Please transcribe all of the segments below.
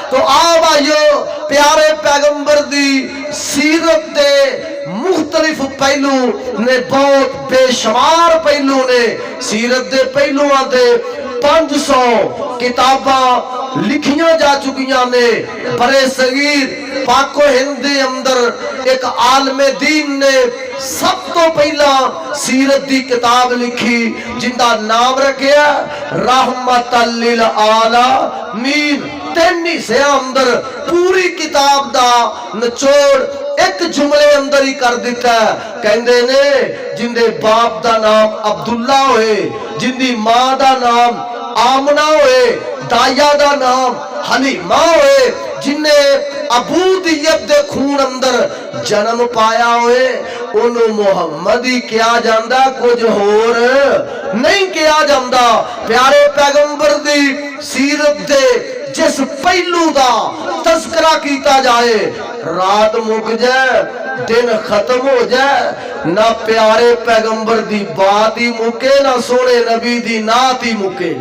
تو آ بھائیو پیارے پیغمبر دی سیرت دے مختلف پہلو نے بہت بے شمار پہلو نے سیرت دے پہلوان دے 500 کتاباں لکھیاں جا چکیاں نے برے صغیر پاک و ہند دے اندر ایک عالم دین نے سب تو پہلا سیرت دی کتاب لکھی جن دا نام رکھیا رحمت للعالمین 3 حصے اندر پوری کتاب دا نچوڑ ایک جملے اندر ہی کر دیتا ہے کہندے نے جن دے باپ دا نام عبداللہ ہوئے جن دی ماں دا نام آمنہ ہوئے دایا دا نام حلیمہ ہوئے جن نے عبودیت دے خون اندر جنم پایا ہوئے انہوں محمدی کیا جاندہ کچھ اور نہیں کیا جاندہ پیارے پیغمبر دی سیرت دے جس پہلو دا تذکرہ کیتا جائے رات مک جائے دن ختم ہو جائے نہ پیارے پیغمبر دی بات ہی مکے نہ سونے نبی دی نات ہی مکے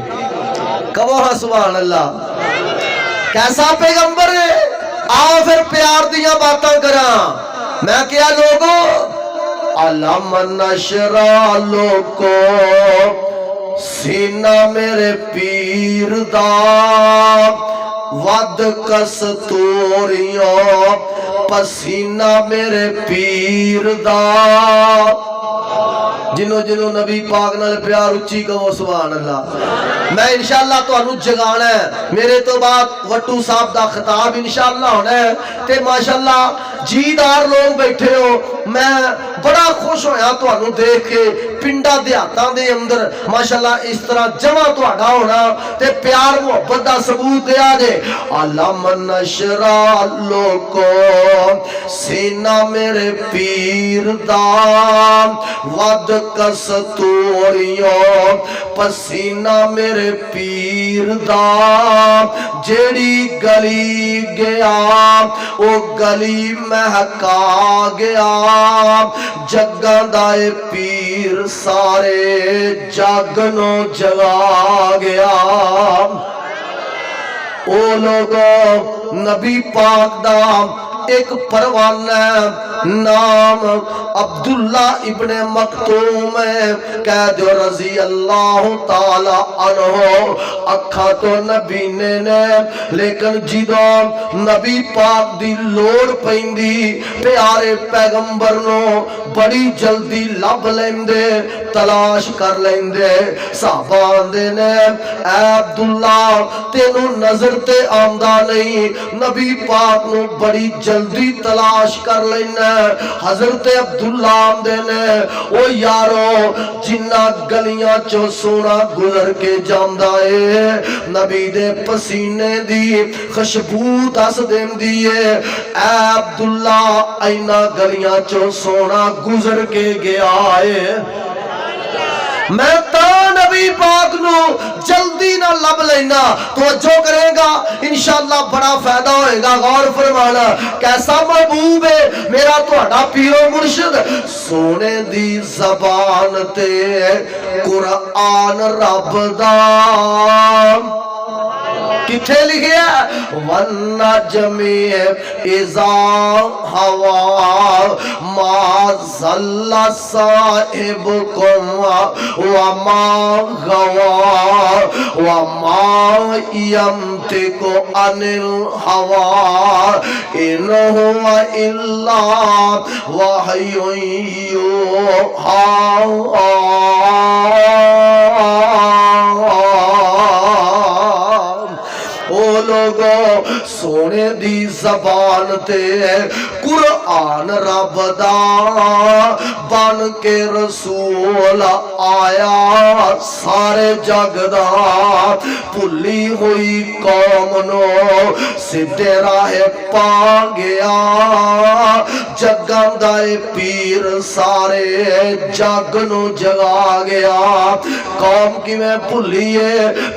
کہو ہاں سبحان اللہ کیسا پیغمبر ہے آؤ پھر پیار دیاں باتاں کراں میں کیا لوگوں علم نشرہ لوگو سینہ میرے پیر دا ود کستوریوں پسینہ میرے پیر دا جنہوں جنہوں نبی پاک نال پیار اچھی کہو سبحان اللہ میں انشاءاللہ تو انہوں جگانا ہے میرے تو بعد وٹو صاحب دا خطاب انشاءاللہ ہونا ہے تے ماشاءاللہ جیدار لوگ بیٹھے ہو میں بڑا خوش ہویا تو انہوں دیکھ کے پنڈا دیاتاں دے اندر ماشاءاللہ اس طرح جمع تو اڈا ہونا تے پیار محبت دا ثبوت دیا جے علم نشرہ لوکو سینہ میرے پیر دا ود کستوریوں پسینہ میرے پیر دا جیڑی گلی گیا او گلی مہکا گیا جگاں دائے پیر سارے جاگنوں جگا گیا او لوگوں نبی پاک دا ایک پروانہ نام عبداللہ ابن مکتوم قید رضی اللہ تعالی عنہ اکھا تو نبی نے لیکن جدوں نبی پاک دی لوڑ پیندی پیارے پیغمبر نو بڑی جلدی لب لیندے تلاش کر لیندے صحابہ دے نے اے عبداللہ تینو نظر تے آمدہ نہیں نبی پاک نو بڑی جلدی تلاش کر لینا حضرت عبداللہ آمدے نے او یارو جنہ گلیاں چو سونا گزر کے جاندائے نبی دے پسینے دی خشبو دس دیم دیئے اے عبداللہ اینا گلیاں چو سونا گزر کے گیا ہے میں تا نبی پاک نو جلدی نہ لب لینا توجہ کرے گا انشاءاللہ بڑا فائدہ ہوئے گا غور فرمانا کیسا محبوب ہے میرا تو اڈا پیرو مرشد سونے دی زبان تے قرآن رب دا کتھے لکھے وَالنَّجْمِ اِذَا هَوَى مَا ضَلَّ صَاحِبُكُمْ وَمَا غَوَى وَمَا يَنطِقُ عَنِ الْهَوَى إِنْ هُوَ إِلَّا وَحْيٌ يُوحَى سونے دی زبان تے قرآن رب دا بن کے رسول آیا سارے جگ دا پھلی ہوئی قوم نو سدھے راہ پا گیا جگاں دائے پیر سارے جگ نو جگا گیا قوم کی میں پھلیے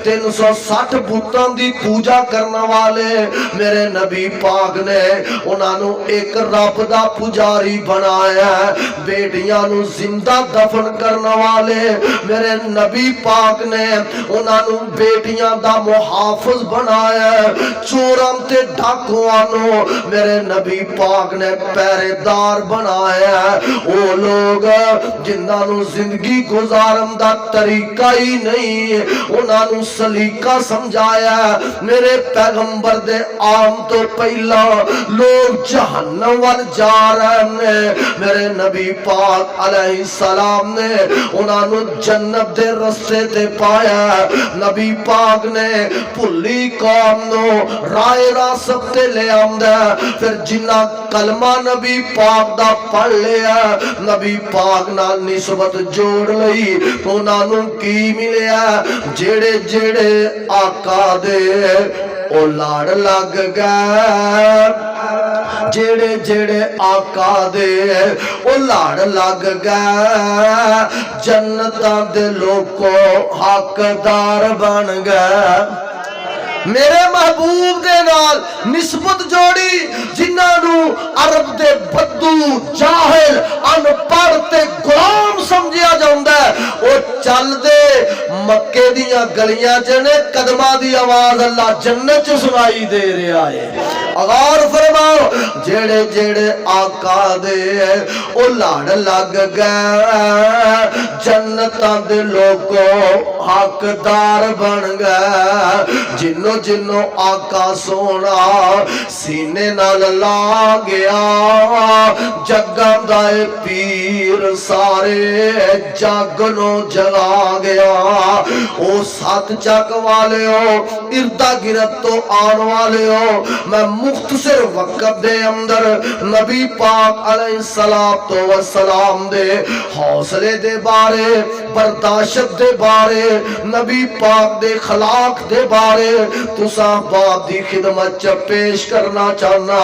360 بتاں دی پوجا کرنا کرنے والے میرے نبی پاک نے انہاں نو ایک رب دا پجاری بنایا ہے، بیٹیاں نو زندہ دفن کرنے والے میرے نبی پاک نے انہاں نو بیٹیاں دا محافظ بنایا ہے، چوراں تے ڈاکواں نو میرے نبی پاک نے پہرے دار بنایا ہے، وہ لوگ جنہاں نو زندگی گزارن دا طریقہ ہی نہیں انہاں نو سلیقہ سمجھایا ہے۔ میرے پیغمبر دے آم تو پہلا لوگ جہنم وال جا رہے ہیں، میرے نبی پاک علیہ السلام نے انہاں نو جنت دے رستے تے پایا ہے۔ نبی پاک نے پھلی قوم نو رائے راست تے لے آمدا ہے، پھر جنہ کلمہ نبی پاک دا پڑھ لیا نبی پاک نال نسبت جوڑ لئی تو انہاں نو کی ملیا جیڑے جیڑے آقا دے او لاڑ لگ گئے، جیڑے جیڑے آقا دے او لاڑ لگ گئے، جنتاں دے لوکو حقدار بن گئے۔ میرے محبوب دے نال نسبت جوڑی جنہاں نو عرب دے بدو جاہل ان پڑھ تے غلام سمجھیا جاندہ ہے، او چل دے مکے دیاں گلیاں جنے قدمہ دی آواز اللہ جنت سنائی دے رہا ہے۔ غور فرماؤ جیڑے جیڑے آقا دے او لاڑ لگ گئے، جنتاں دے لوگوں حقدار بن گئے، جنو جنو آقا سونا سینے نال لا گیا، جگاں دائے پیر سارے جگ نو جگا گیا۔ او سات جگ والے ہو، اردہ گرد تو آن والے ہو، میں مختصر وقت دے اندر نبی پاک علیہ السلام دے حوصلے دے بارے، برداشت دے بارے، نبی پاک دے خلاق دے بارے تساں باپ دی خدمت چ پیش کرنا چاہنا۔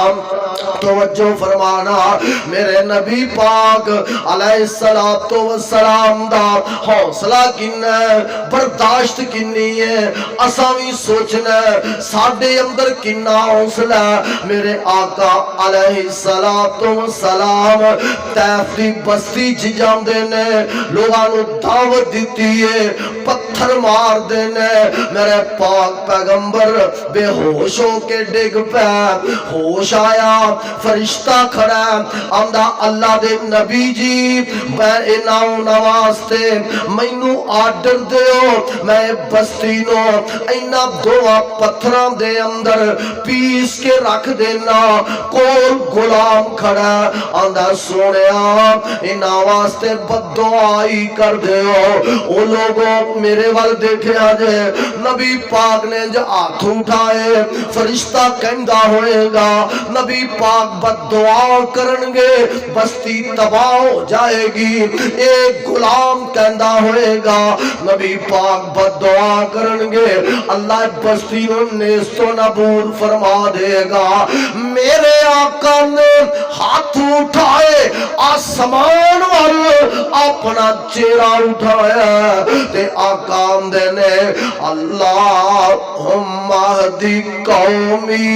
توجہ فرمانا، میرے نبی پاک علیہ السلام دا حوصلہ کنا ہے، برداشت کنی ہے، اساں وی سوچنا ہے ساڈے اندر کنا حوصلہ ہے۔ میرے آقا علیہ السلام طیف دی بستی چ جاندے نے، لوگاں نو دعوت دتی ہے، پتھر مار دینے، میرے پاک پیغمبر بے ہوش ہو کے ڈگ پہ، ہوش آیا، فرشتہ کھڑا آندہ اللہ دے نبی جی میں انہوں نواستے مینو آرڈر دیو، میں بستی نو اینا دوا پتھران دے اندر پیس کے رکھ دینا، کول غلام کھڑا آندہ سونیا انہوں واسطے بد دعائی کر دیو۔ او لوگوں میرے وال دیکھے آجے، نبی پاک نے جو ہاتھ اٹھائے فرشتہ کہندہ ہوئے گا، نبی پاک بد دعا کرنگے، بستی تباہ ہو جائے گی، ایک غلام کہندہ ہوئے گا، نبی پاک بد دعا کرنگے، اللہ بستی نو نیست و نبود فرما دے گا۔ میرے آقا نے ہاتھ اٹھائے آسمان وال اپنا چہرہ اٹھایا تے آقا آمدے نے اللہم اہدی قومی،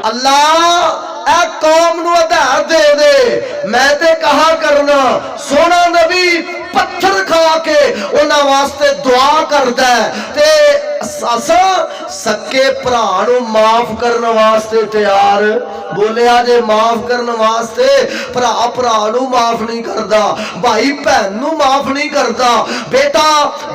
اللہ اے قوم نو ہدایت دے دے، میں تے کہا کرنا سونا نبی پتھر کھا کے انہاں واسطے دعا کردا ہے تے اساں سکے پرانو معاف کرنے واسطے تیار، بولے آجے معاف کرنے واسطے پرانو معاف نہیں کردا، بھائی بہن نو معاف نہیں کردا، بیٹا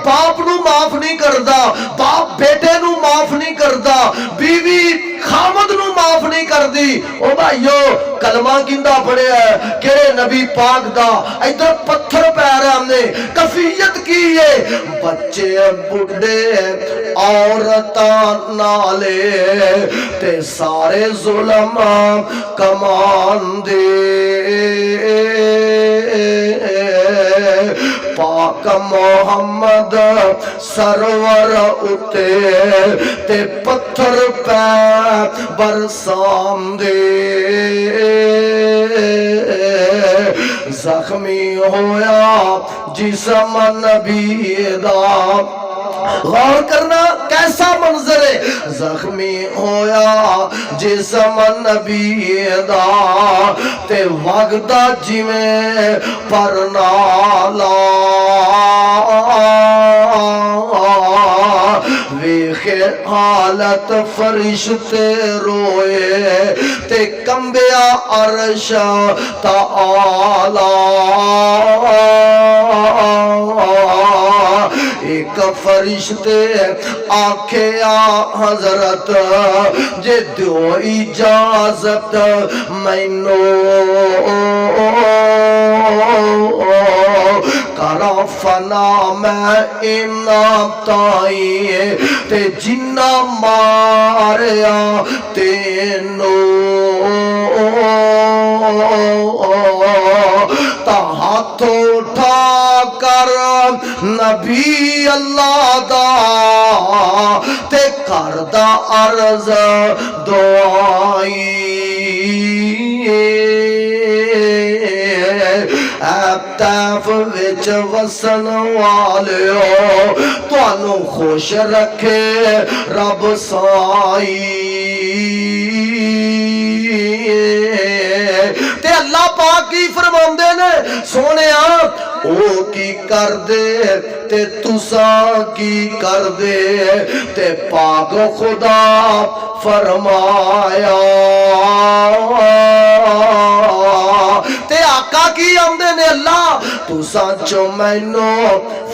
باپ نو معاف نہیں کردا، باپ بیٹے نو معاف نہیں کردا، بیوی خامد نو معاف نہیں کردی۔ او بھائیو کلمہ کندہ پڑے ہے کہے نبی پاک دا، ادھر پتھر پہ ہم نے کفیت کی ہے، بچے بڑھے عورتاں نالے تے سارے ظلم کمان دے، پاک محمد سرور اتے تے پتھر پہ برسام دے، زخمی ہویا جسم نبی دا غور کرنا کیسا منظر ہے، زخمی ہویا جسم نبی دا تے وگدا جویں پر نالا، ویخ حالت فرشتے روئے تے کمبیا عرش تعالی، ایک فرشتے آکھیا حضرت جے دیو اجازت مینو کرا فنا میں انام تائی تے جنہ ماریا تینو، تا ہاتھ اٹھا کر نبی اللہ دا تے کردہ عرض دعائی، طیف وچ وسن والیو تانوں خوش رکھے رب سائی، تے اللہ پاک کی فرماندے نے سونیا او کی کر دے تے تساں کی کر دے، تے پاک خدا فرمایا، تے آقا کی آمدے نے اللہ تساں چو مینو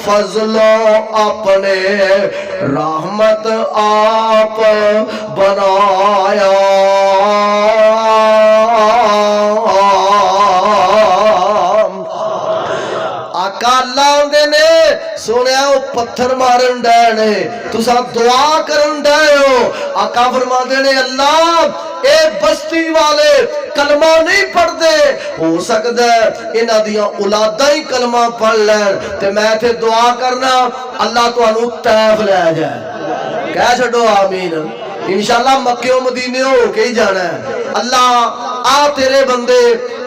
فضلو اپنے رحمت آپ بنایا، آقا اللہ آمدے نے سونیا او پتھر مارن ڈے نے تساں دعا کرن ڈے ہو، آقا فرما دے نے اللہ اے بستی والے کلمہ نہیں پڑھ دے، ہو سکتا ہے انہاں دیاں اولاداں ہی کلمہ پڑھ لین تے میں تھے دعا کرنا اللہ تو انہوں طیف لے جائے، کہہ چھڑو آمین، انشاءاللہ مکہ و مدینے ہو کے ہی جانا ہے۔ اللہ آ تیرے بندے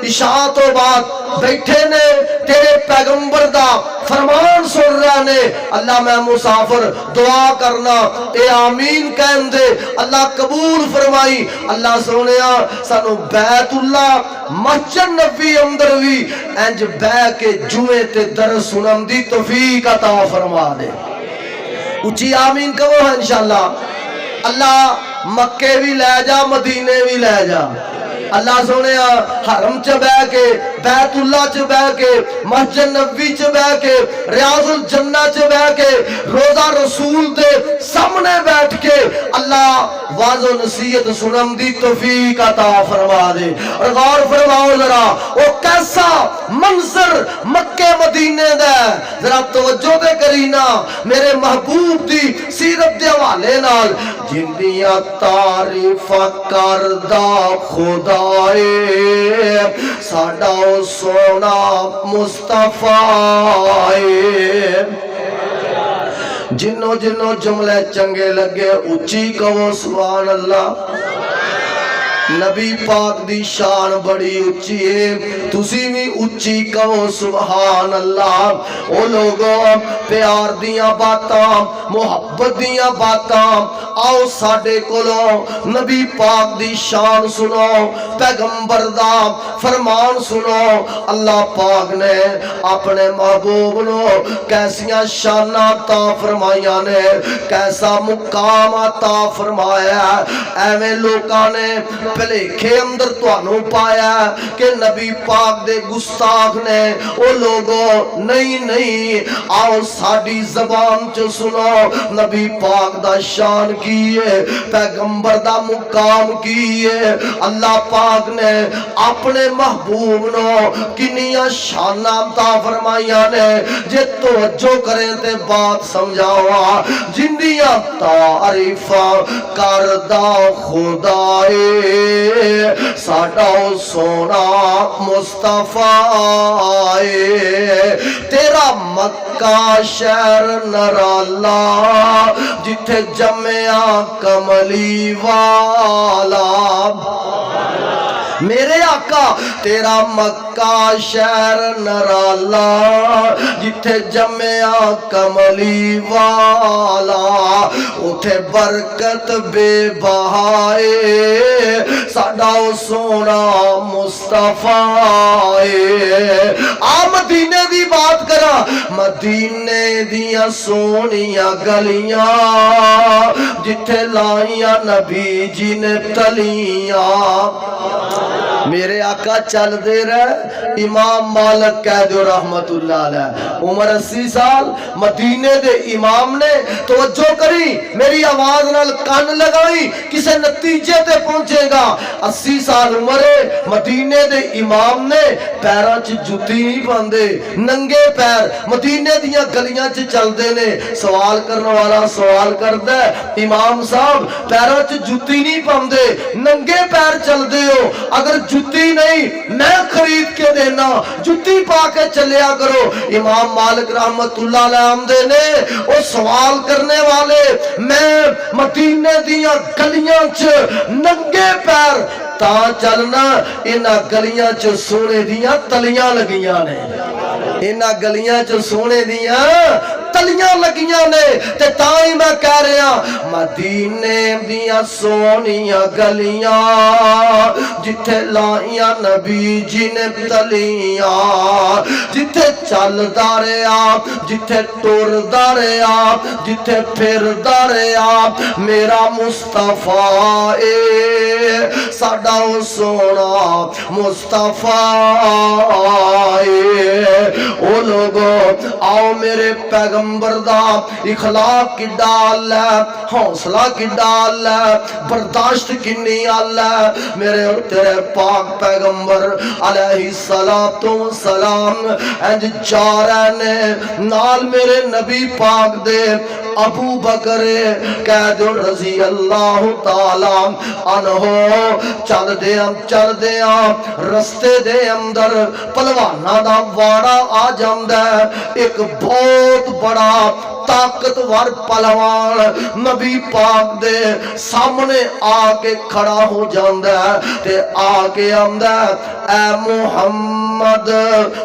عشاء تو بعد بیٹھے نے تیرے پیغمبر دا فرمان سن رہا نے، اللہ میں مسافر دعا کرنا اے آمین کہن دے، اللہ قبول فرمائی، اللہ سونیا سانو بیت اللہ مسجد نبی اندر بھی انج بے کے جوئے تے درس سنم دی توفیق عطا فرما دے، اچھی آمین کہو انشاءاللہ۔ اللہ مکے بھی لے جا مدینے بھی لے جا، اللہ سونے حرم چ بہ کے بیت اللہ چ بہ کے مسجد نبوی چ بہ کے ریاض الجنہ چ بہ کے روزہ رسول دے سامنے بیٹھ کے اللہ واعظ و نصیحت سنم دی توفیق عطا فرما دے۔ اور غور فرماؤ ذرا او کیسا منظر مکے مدینے دا، ذرا توجہ دے کرینا میرے محبوب دی سیرت دے حوالے نال، جندیاں تعریف کردہ خدا ساڈا سونا مصطفیٰ، جنوں جنوں جملے چنگے لگے اچھی کہو سبحان اللہ۔ نبی پاک دی شان بڑی اچھی ہے، تسی بھی اچھی کہو سبحان اللہ۔ او لوگوں پیار دیاں باتاں محبت دیاں باتاں آؤ ساڈے کولو نبی پاک دی شان سنو، پیغمبر دا فرمان سنو۔ اللہ پاک نے اپنے محبوب نو کیسیاں شاناں عطا فرمائیاں نے، کیسا مقام عطا فرمایا، ایویں لوکاں نے بھلیکھے اندر تانوں پایا کہ نبی پاک دے گستاخ نے، او لوگوں نہیں نہیں آؤ ساڈی زبان چ سنو نبی پاک دا شان کی ہے، پیغمبر دا مقام کی ہے۔ اللہ پاک نے اپنے محبوب نو کنیاں شاناں عطا فرمائیاں نے، جے توجہ کریں تے بات سمجھاوا، جندیاں تعریفاں کردہ خدائے ساڈا سونا مصطفیٰ، تیرا مکہ شہر نرالا جتھے جمعہ کملی والا، میرے آقا تیرا مکہ شہر نرالا جتھے جمعہ کملی والا اتھے برکت بے بہائے ساڈا سونا مصطفیٰ آ مدینے دی بات کرا مدینے دیاں سونیاں گلیاں جتھے لائیاں نبی جی نے تلیاں میرے آقا چل دے رہے امام مالک کہہ دو رحمت اللہ علیہ عمر 80 سال مدینے دے امام نے توجہ کری میری آواز نال کان لگائی کسے نتیجے تے پہنچے گا 80 سال عمر مدینے دے امام نے پیراں چ جُتی نہیں پاندے ننگے پیر مدینے دیاں گلیاں چ چل دے نے سوال کرنے والا سوال کردا ہے امام صاحب پیراں چ جُتی نہیں پاندے ننگے پیر چل دے ہو اگر جُتی نہیں میں خرید کے دینا جُتی پا کے چلیا کرو امام مالک رحمت اللہ علیہ آمدے نے وہ سوال کرنے والے میں مدینے دیاں گلیاں چ ننگے پیر تا چلنا انہاں گلیاں چ سونے دیاں تلیاں لگیاں نے انہاں گلیاں چ سونے دیاں تلیاں لگیاں نے تے تائی میں کہہ رہا مدینے دیاں سونیاں گلیاں جتھے لائیاں نبی جی نے تلیاں جتھے چل داریا جتھے ٹور داریا جتھے پھر داریا میرا مصطفیٰ ساڈا سونا مصطفیٰ او لوگو آؤ میرے پیغمبر دا اخلاق کی ڈال ہے حوصلہ کی ڈال ہے برداشت کنی آل ہے میرے اور تیرے پاک پیغمبر علیہ السلام انج جا رہے نے نال میرے نبی پاک دے ابو بکر کہہ دو رضی اللہ تعالیٰ عنہ چل دیا رستے دے اندر پلوانا دا وارا آ جاندہ ایک بہت بڑا طاقتور پہلوان نبی پاک دے سامنے آ کے کھڑا ہو جاندہ تے آ کے آمدہ اے محمد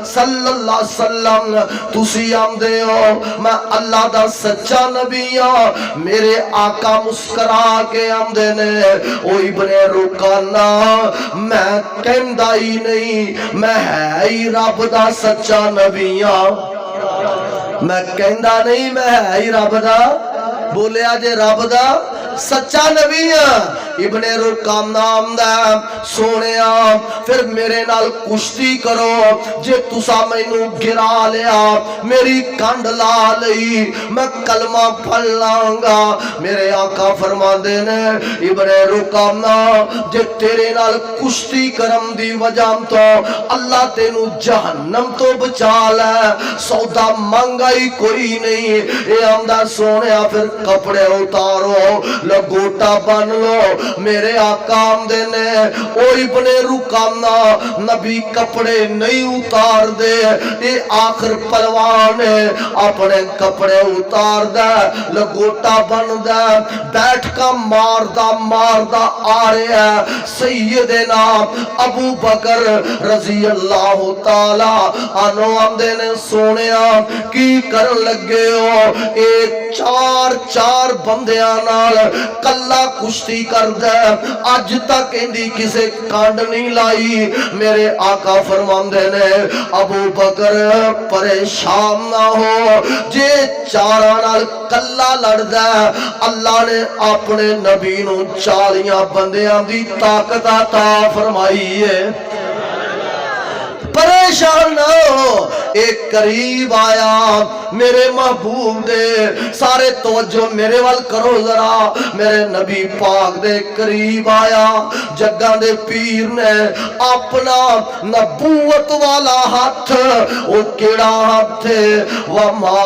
صلی اللہ علیہ وسلم تسی آمدے ہو میں اللہ دا سچا نبی ہاں میرے آقا مسکرا کے آمدے نے او ابن رکانہ میں کہندہ ہی نہیں میں ہے ہی رب دا سچا نبی ہاں میں کہندہ نہیں میں ہے ہی رب دا بولے آجے رب دا سچا نبی ابن رکام نام دا سونیا پھر میرے نال کشتی کرو جے تسا مینوں گرا لیا میری کنڈ لا لئی میں کلمہ پڑھ لانگا میرے آقا فرماندے نے ابن رکام نا جے تیرے نال کشتی کرم دی وجہ تو اللہ تینوں جہنم تو بچا لے سودا مانگائی کوئی نہیں اے آمدہ سونیا پھر کپڑے اتارو لگوٹا بن لو میرے آقا آمدے نے او ابن رکامنا نبی کپڑے نہیں اتار دے اے آخر پلوان ہے اپنے کپڑے اتار دے لگوٹا بن دے بیٹھ کا ماردہ آ رہے ہیں سیدنا ابو بکر رضی اللہ تعالی عنہ آمدے نے سونیا کی کر لگے ہو اے چار بندیاں نال کلا کشتی کر دے آج تک اندی کسے کانڈ نہیں لائی میرے آقا فرماندے نے ابو بکر پریشان نہ ہو جے چارہ نال کلا لڑ دے اللہ نے اپنے نبی نو 40 بندیاں دی طاقت عطا فرمائی ہے پریشان نہ ہو ایک قریب آیا میرے محبوب دے سارے توجہ میرے وال کرو ذرا میرے نبی پاک دے قریب آیا جگہ دے پیر نے اپنا نبوت والا ہاتھ او کیڑا ہاتھ وما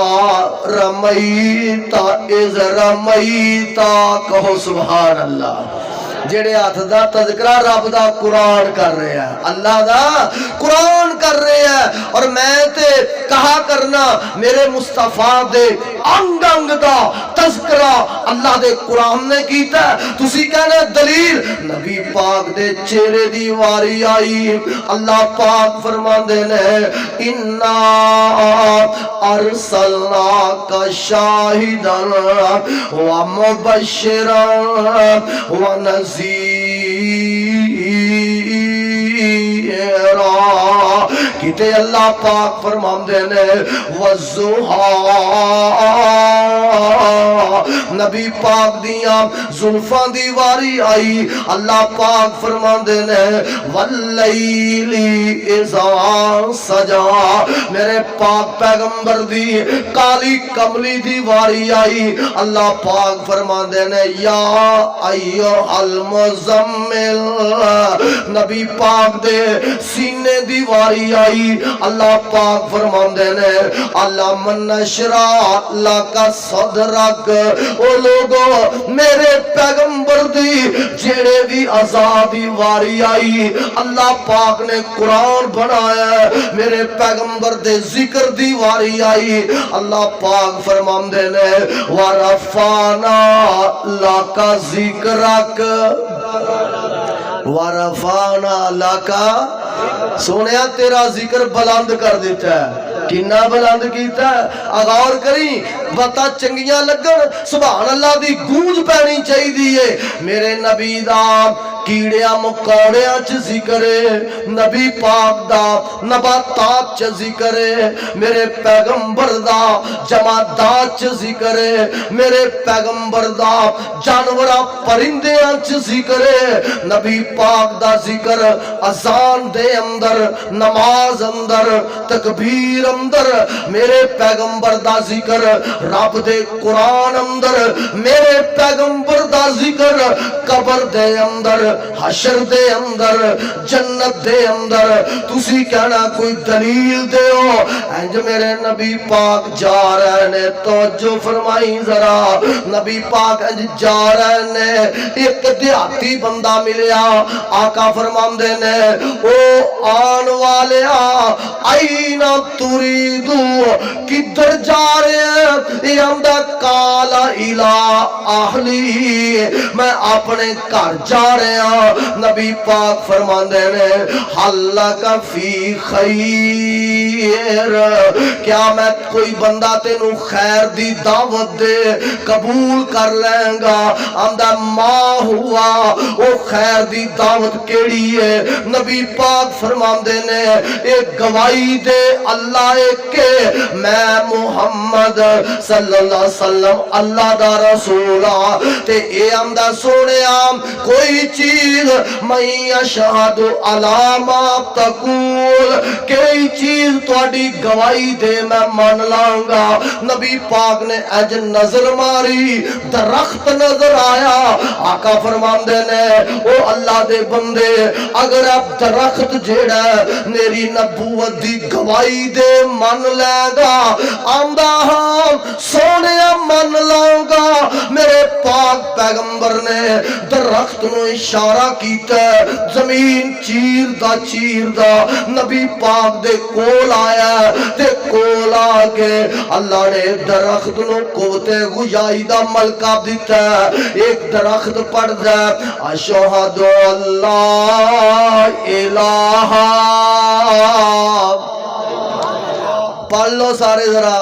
رمیتا اذ رمیتا کہو سبحان اللہ جڑے ہاتھ دا تذکرہ رب دا قرآن کر رہے ہیں، اللہ دا قرآن کر رہے ہیں، اور میں تے کہا کرنا میرے مصطفیٰ دے انگ انگ دا تذکرہ اللہ دے قرآن نے کیتا ہے، تسی کہنا دلیل نبی پاک دے چہرے دی واری آئی، اللہ پاک فرماندے نے اِنَّا ارسلناک شاہدا ومبشرا ونذیرا، کتے اللہ پاک فرماندے نے وَالضُّحَىٰ، نبی پاک دیاں زلفاں دی واری آئی، اللہ پاک فرماندے نے وَاللَّيْلِ اِذَا سَجَىٰ، میرے پاک پیغمبر دی کالی کملی دی واری آئی، اللہ پاک فرماندے نے یا ایھا المزمل، نبی پاک دے سینے دی واری آئی، اللہ پاک فرماندے نے علم نشرح لک صدرک، او لوگو میرے پیغمبر دی جڑے بھی آزادی واری آئی، اللہ پاک نے قرآن بنایا ہے، میرے پیغمبر دے ذکر دی واری آئی، اللہ پاک فرماندے نے ورفعنا لک ذکرک، ورفعنا لک، سونیا تیرا ذکر بلند کر دیتا ہے، کنا بلند کیتا ہے، غور کریں بتا چنگیاں لگن، سبحان اللہ دی گونج پینی چاہی دیئے، میرے نبی دا کیڑیاں مکوڑیاں چ ذکر ہے، نبی پاک دا نباتات چ ذکر ہے، میرے پیغمبر دا جمادات چ ذکر ہے، میرے پیغمبر دا جانوراں پرندیاں چ ذکر ہے، نبی پاک دا ذکر اذان دے اندر، نماز اندر، تکبیر اندر، میرے پیغمبر دا ذکر رب دے قرآن اندر، میرے پیغمبر دا ذکر قبر دے اندر، حشر دے اندر، جنت دے اندر، تسی کہنا کوئی دلیل دے ہو، انج میرے نبی پاک جا رہے نے، توجہ فرمائی ذرا، نبی پاک انج جا رہے نے، ایک دیہاتی بندہ ملیا، آقا فرماندے نے او آن والیا آئینا تریدو، کدھر جا رہے ہیں، یہ اندہ کالا الہ اہلی، میں اپنے گھر جا رہے ہیں، نبی پاک فرماندے نے حلق فی خیر، کیا میں کوئی بندہ تینوں خیر دی دعوت دے قبول کر لیں گا، اندہ ماں ہوا وہ خیر دی دعوت کیڑی ہے، نبی پاک فرماندے نے ایک گواہی دے اللہ ایک کے میں محمد صلی اللہ علیہ وسلم اللہ دا رسولہ، تے اے اندہ سونے آم کوئی چیز میں اشہد علامہ تقول، کئی چیز توڑی گواہی دے میں مان لانگا، نبی پاک نے اج نظر ماری، درخت نظر آیا، آقا فرماندے نے او اللہ دے بندے اگر اب درخت جیڑا میری نبوت دی گواہی دے مان لے گا، آمدہ ہم سونے مان لاؤں گا، میرے پاک پیغمبر نے درخت نو اشارہ کیتا ہے، زمین چیر دا نبی پاک دے کول آیا، تے کول آگے اللہ نے درخت نو قوت گویائی دا ملکہ دیتا ہے، ایک درخت پڑھ دا اشہد اللہ الہ، پڑھ لو سارے ذرا،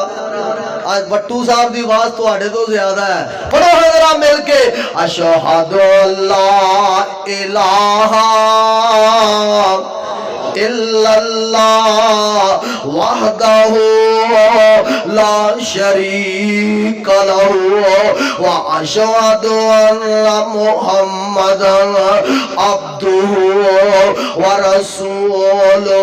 آج بٹو صاحب دی آواز تو آڑے تو زیادہ ہے، پڑھو ذرا مل کے اشہد اللہ الہ الا اللہ وحدہ لا شریک لہ واشہد ان محمدا عبدہ ورسولہ،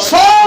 100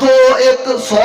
100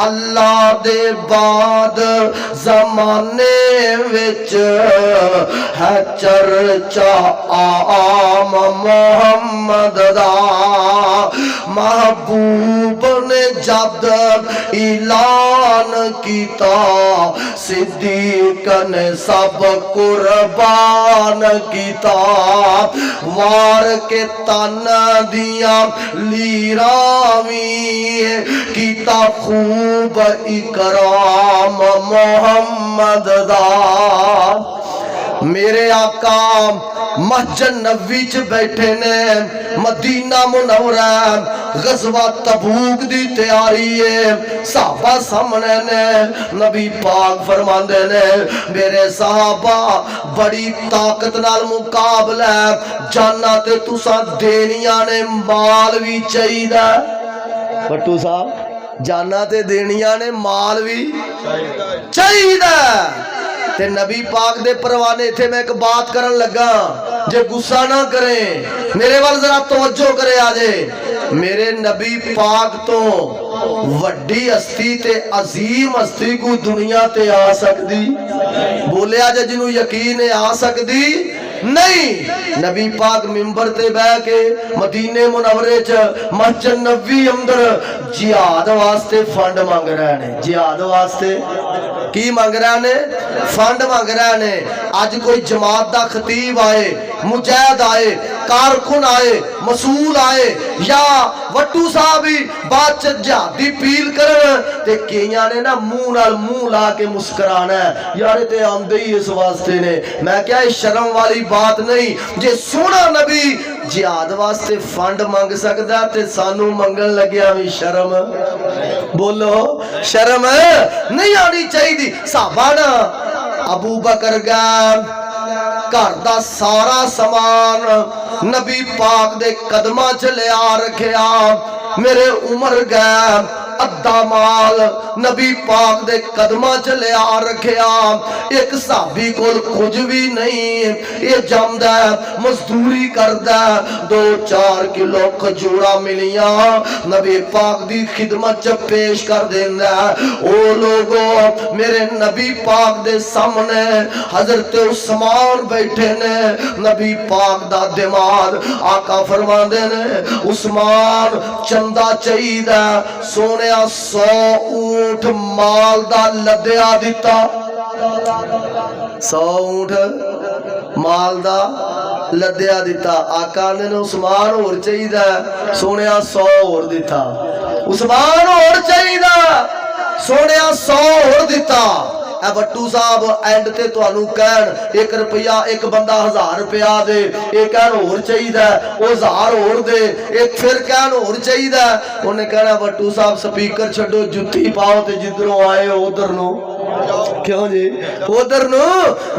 اللہ دے بعد زمانے وچ ہے چرچا عام محمد دا محبوب نے جد اعلان کیتا صدیق نے سب قربان کیتا وار کے تن دیاں لیراوی کیتا خوب اکرام محمد دا میرے آقا مسجد نبوی چ بیٹھے نے مدینہ منورہ غزوہ تبوک دی تیاری ہے صحابہ سامنے نے نبی پاک فرماندے نے میرے صحابہ بڑی طاقت نال مقابلہ جانا تے تساں دینیاں نے مال بھی چاہیدا بٹو صاحب جانا تے دینیاں نے مال بھی چاہیدا تے نبی پاک دے پروانے تھے میں ایک بات کرن لگا جے غصہ نہ کریں میرے وال ذرا توجہ کرے آجے میرے نبی پاک تو وڈی ہستی تے عظیم ہستی کو دنیا تے آ سکدی بولے آجے جنہوں یقین آ سکدی نہیں نبی پاک ممبر تے بہ کے مدینے منورے چ مسجد نبوی اندر جہاد واسطے فنڈ مانگ رہے ہیں جہاد واسطے کی مانگ رہے ہیں فنڈ مانگ رہے ہیں آج کوئی جماعت دا خطیب آئے مجاہد آئے کارکن آئے مسئول آئے یا وٹو صاحبی بات جہادی پیل کرن تے کیاں نے نا منہ نال منہ لا کے مسکرانا ہے یار تے آمدے ہی اس واسطے نے میں کیا شرم والی بات نہیں جے سونا نبی جہاد واسطے فنڈ مانگ سکدا تے سانو منگن لگیا بھی شرم بولو شرم نہیں آنی چاہیے صحابہ نا ابو بکر گئے گھر دا سارا سامان نبی پاک دے قدماں چ لیا رکھیا میرے عمر گئے ادھا مال نبی پاک دے قدماں چ لیا رکھیا ایک صحابی کول کچھ بھی نہیں یہ جمدا مزدوری کردا 2-4 کلو کھجورا ملیاں نبی پاک دی خدمت چ پیش کر دیندا او لوگوں میرے نبی پاک دے سامنے حضرت عثمان بیٹھے نے نبی پاک دا دماغ آقا فرماندے نے عثمان چندہ چاہیدا سونے 100 اونٹ مال دا لدیا دیتا 100 اونٹ مال دا لدیا دیتا آقا نے عثمان اور چاہیدا سونے 100 اور دیتا عثمان اور چاہیدا سونے 100 اور دیتا اے بٹو صاحب اینڈ تے تانوں کہن 1 روپیہ ایک بندہ 1000 روپیہ دے اے کہن اور چاہیدا او 1000 اور دے ایک پھر کہن اور چاہیدا اونے کہنا بٹو صاحب سپیکر چھڈو جُتی پاؤ تے جدھروں آئے ہو ادھر نو کیوں جی ادھر نو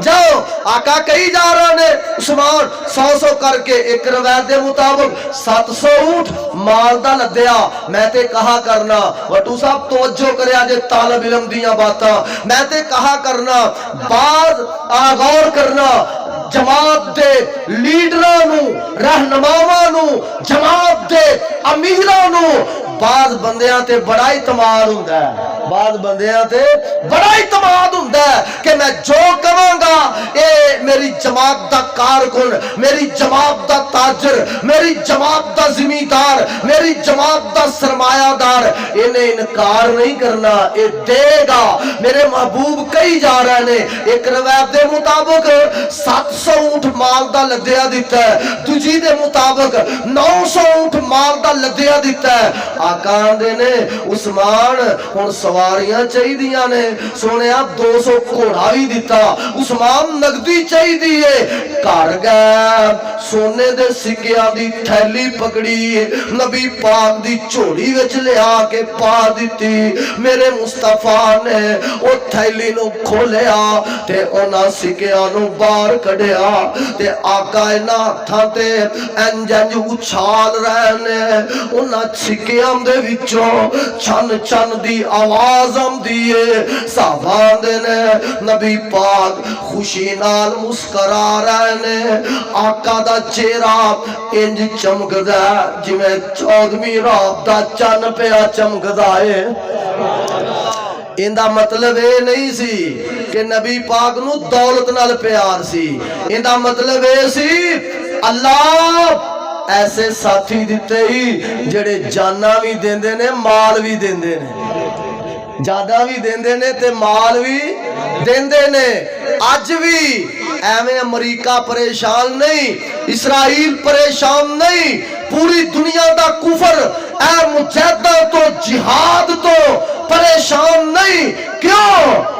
جاؤ آقا کہی جا رہا نے عثمان 100 کر کے ایک روایت دے مطابق 700 اونٹ مال دا لدیا میں تے کہا کرنا بٹو صاحب توجہ کریا جے طالب علم دیاں باتاں میں تے کہا کرنا بعض غور کرنا جماعت دے لیڈرانو رہنماوانو جماعت دے امیرانو بعض بندیاں تے بڑا اعتماد ہوندا ہے بعض بندیاں تے بڑا اعتماد ہوندا ہے کہ میں جو کہاں گا اے میری جماعت دا کارکن میری جماعت دا تاجر میری جماعت دا زمیندار میری جماعت دا سرمایہ دار انہیں انکار نہیں کرنا اے دے گا میرے محبوب کئی جا رہے نے ایک روایت دے مطابق 700 اونٹ مال دا لدیا دیتا ہے دوجی دے مطابق 900 اونٹ مال دا لدیا دیتا ہے آقا دے نے عثمان ہن سواریاں چاہی دیاں نے سونے آپ 200 گھوڑا بھی دیتا عثمان نقدی چاہی دیئے کار گئے سونے دے سکیاں دی تھیلی پکڑی نبی پاک دی چوڑی وچ لیا کے پا دیتی میرے مصطفیٰ نے او تھیلی نو کھولیا تے اونا سکیاں نو بار کڑیا تے آقا اینا تھا تے انجنج اچھال رہنے اونا سکیاں دے وچوں چھن چھن دی آواز ہم دیئے صحابہ دے نے نبی پاک خوشی نال مسکرا رہنے آقا دا چہرہ انج چمکدا جویں 14ویں رات دا چن پیا چمکدا ہے۔ اندہ مطلب اے نہیں سی کہ نبی پاک نو دولت نال پیار سی، اندہ مطلب اے سی اللہ ایسے ساتھی دیتے ہی جڑے جانا بھی دیندے نے مال بھی دیندے نے، جانا بھی دیندے نے تے مال بھی دیندے نے۔ آج بھی ایویں امریکہ پریشان نہیں، اسرائیل پریشان نہیں، پوری دنیا دا کفر اے مجاہدہ تو جہاد تو پریشان نہیں۔ کیوں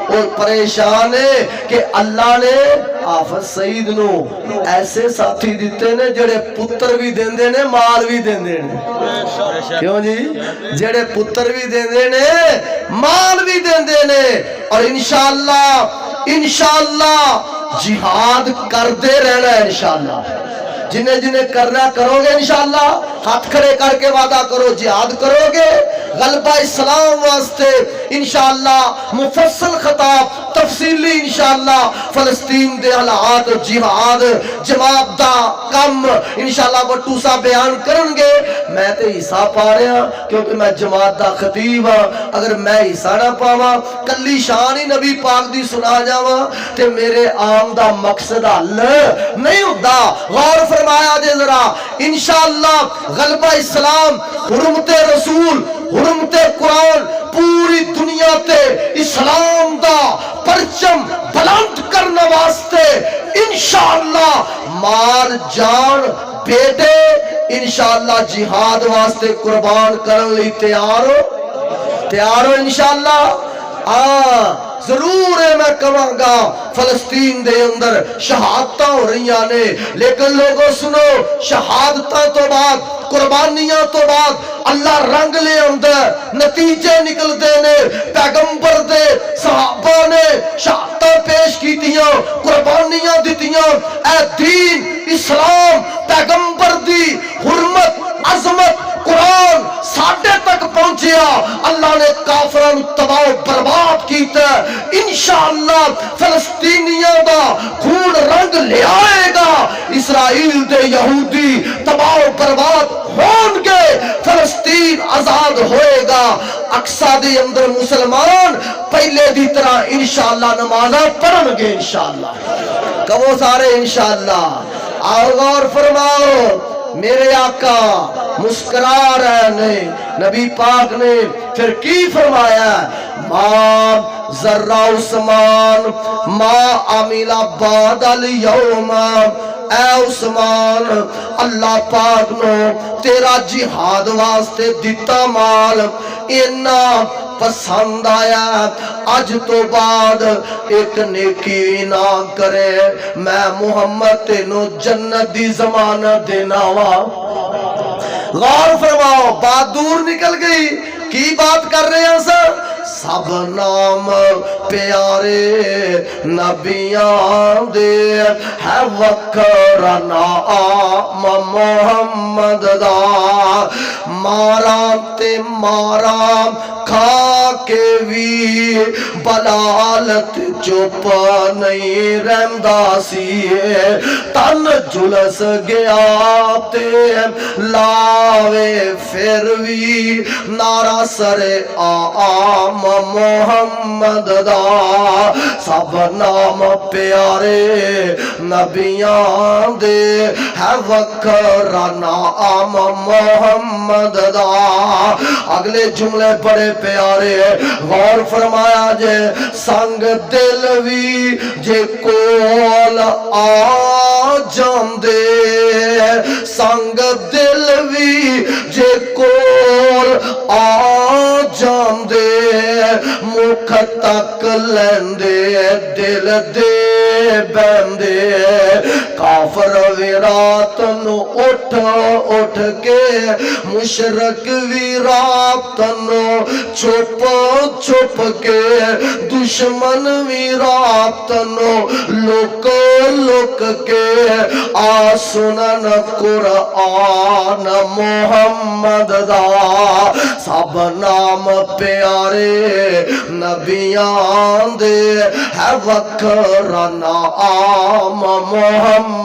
وہ پریشان ہے کہ اللہ نے حافظ سعید نو ایسے ساتھی دیتے نے جڑے پتر بھی دیندے نے مال بھی دیندے نے۔ کیوں جی؟ جڑے پتر بھی دیندے نے مال بھی دیندے نے، اور انشاءاللہ جہاد کردے رہنا ہے انشاءاللہ۔ جنہیں جنہیں کرنا کرو گے انشاءاللہ، ہاتھ کھڑے کر کے وعدہ کرو جہاد کرو گے، غلبہ اسلام واسطے انشاءاللہ مفصل خطاب تفصیلی انشاءاللہ فلسطین دے حالات جہاد جواب دا کم انشاءاللہ وٹو سا بیان کرن گے۔ میں تے حصہ پا رہا کیونکہ میں جماعت دا خطیب ہاں، اگر میں حصہ نہ پاواں کلی شان ہی نبی پاک دی سنا جاواں تے میرے عام دا مقصد حل نہیں ہوندا۔ غور فرمایا جے ذرا، انشاءاللہ غلبہ اسلام، حرمت رسول، حرمت قرآن، پوری دنیا تے اسلام دا پرچم بلند کرنے واسطے انشاءاللہ مال جان بیٹے انشاءاللہ جہاد واسطے قربان کرن لی تیار ہو انشاءاللہ۔ ضرور ہے میں کہاں گا فلسطین دے اندر شہادتاں ہو رہی نے، لیکن لوگوں سنو، شہادتاں تو بعد قربانیاں تو بعد اللہ رنگ لے اندر نتیجے نکل دے نے۔ پیغمبر دے صحابہ نے شہادتاں پیش کیتیاں، قربانیاں دیتیاں، اے دین اسلام پیغمبر دی حرمت عظمت قرآن ساڈے تک پہنچیا، اللہ نے کافران تباہ برباد کیتا۔ انشاءاللہ فلسطینیوں دا خون رنگ لے آئے گا، اسرائیل دے یہودی تباہ برباد ہون گے، فلسطین آزاد ہوئے گا، اقصی دے اندر مسلمان پہلے دی طرح انشاءاللہ نمازہ پڑھن گے انشاءاللہ۔ کہو سارے انشاءاللہ۔ اور غور فرماؤ، میرے آقا مسکرا رہے نے، نبی پاک نے پھر کی فرمایا؟ ما ذرہ عثمان ما عمل بعد اليوم، اے عثمان اللہ پاک نو تیرا جہاد واسطے دیتا مال اینا پسند آیا، اج تو بعد ایک نیکی نہ کرے، میں محمد تینو جنت دی ضمانت دینا وا۔ غور فرماؤ، بات دور نکل گئی، کی بات کر رہے ہیں سر؟ سب نام پیارے نبیاں دے ہے وکھرا نام محمد دا، مارا تے مارا کھا کے بھی بلالت چپ نہیں رہندا سی، تن جلس گیا تے لاوے پھر بھی نعرہ سرے آم محمد دا، سب نام پیارے نبیاں دے ہے وکھرا نام محمد دا۔ اگلے جملے بڑے پیارے، غور فرمایا جے، سنگ دل وی جے کول آ جاندے، سنگ دل وی جے کول آ جاندے، مکھ تک لیندے دل دے بندے، کافر وی رات نو اٹھ اٹھ کے، مشرک وی رات نو چھپ چھپ کے، دشمن وی رات نو لک لک کے، آ سنن قرآن محمد دا، سب نام پیارے نبیاں دے ہے وکھرا نام محمد